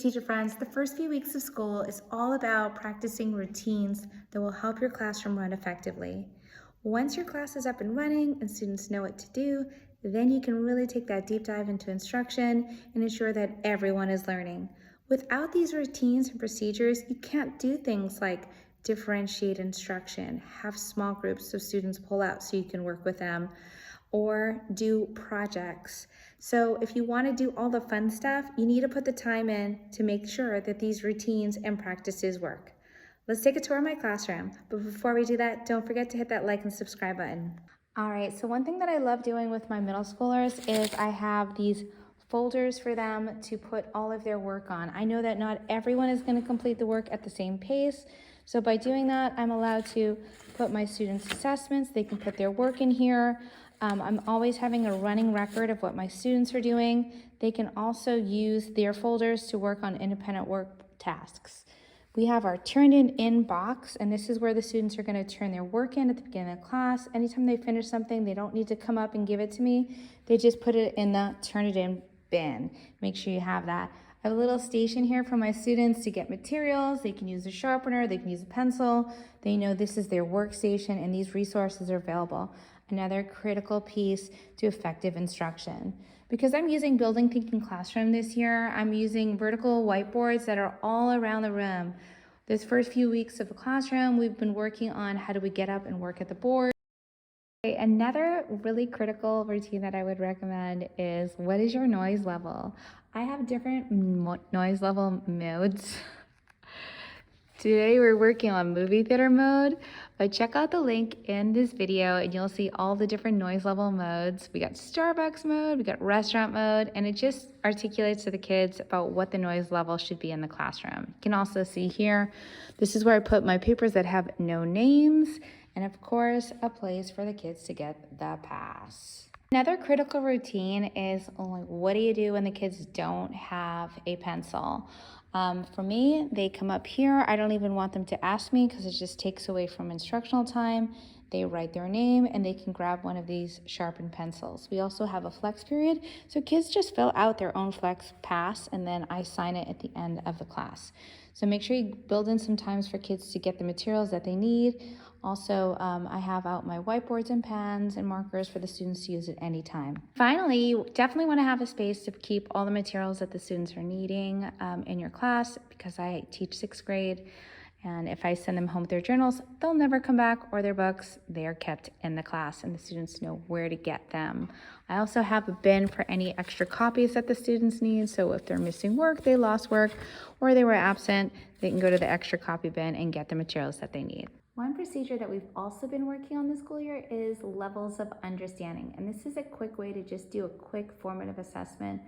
teacher friends, the first few weeks of school is all about practicing routines that will help your classroom run effectively. Once your class is up and running and students know what to do, then you can really take that deep dive into instruction and ensure that everyone is learning. Without these routines and procedures, you can't do things like differentiate instruction, have small groups of students pull out so you can work with them, or do projects. So if you want to do all the fun stuff, you need to put the time in to make sure that these routines and practices work. Let's take a tour of my classroom, but before we do that, don't forget to hit that like and subscribe button. All right, so one thing that I love doing with my middle schoolers is I have these folders for them to put all of their work on. I know that not everyone is going to complete the work at the same pace, so by doing that, I'm allowed to put my students' assessments. They can put their work in here. I'm always having a running record of what my students are doing. They can also use their folders to work on independent work tasks. We have our turn it in box, and this is where the students are going to turn their work in at the beginning of class. Anytime they finish something, they don't need to come up and give it to me. They just put it in the turn it in bin. Make sure you have that. I have a little station here for my students to get materials. They can use a sharpener, they can use a pencil. They know this is their workstation and these resources are available. Another critical piece to effective instruction. Because I'm using Building Thinking Classroom this year, I'm using vertical whiteboards that are all around the room. This first few weeks of the classroom, we've been working on how do we get up and work at the board. Another really critical routine that I would recommend is what is your noise level? I have different noise level modes. Today we're working on movie theater mode, but check out the link in this video and you'll see all the different noise level modes. We got Starbucks mode, we got restaurant mode, and it just articulates to the kids about what the noise level should be in the classroom. You can also see here, this is where I put my papers that have no names, and of course, a place for the kids to get the pass. Another critical routine is what do you do when the kids don't have a pencil? For me, they come up here. I don't even want them to ask me because it just takes away from instructional time. They write their name and they can grab one of these sharpened pencils. We also have a flex period, so kids just fill out their own flex pass and then I sign it at the end of the class. So make sure you build in some times for kids to get the materials that they need. Also, I have out my whiteboards and pens and markers for the students to use at any time. Finally, you definitely want to have a space to keep all the materials that the students are needing in your class, because I teach 6th grade. And if I send them home with their journals, they'll never come back, or their books. They are kept in the class and the students know where to get them. I also have a bin for any extra copies that the students need. So if they're missing work, they lost work, or they were absent, they can go to the extra copy bin and get the materials that they need. One procedure that we've also been working on this school year is levels of understanding. And this is a quick way to just do a quick formative assessment,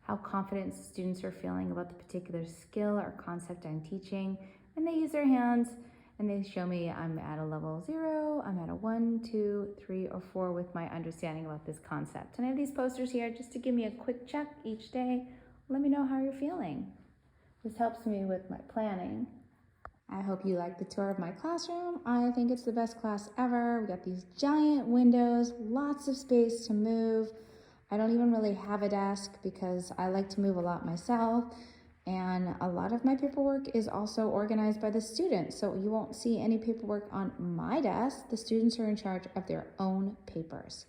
how confident students are feeling about the particular skill or concept I'm teaching. And they use their hands and they show me I'm at a level 0, I'm at a 1, 2, 3, or 4 with my understanding about this concept. And I have these posters here just to give me a quick check each day. Let me know how you're feeling. This helps me with my planning. I hope you like the tour of my classroom. I think it's the best class ever. We got these giant windows, lots of space to move. I don't even really have a desk because I like to move a lot myself. And a lot of my paperwork is also organized by the students. So you won't see any paperwork on my desk. The students are in charge of their own papers.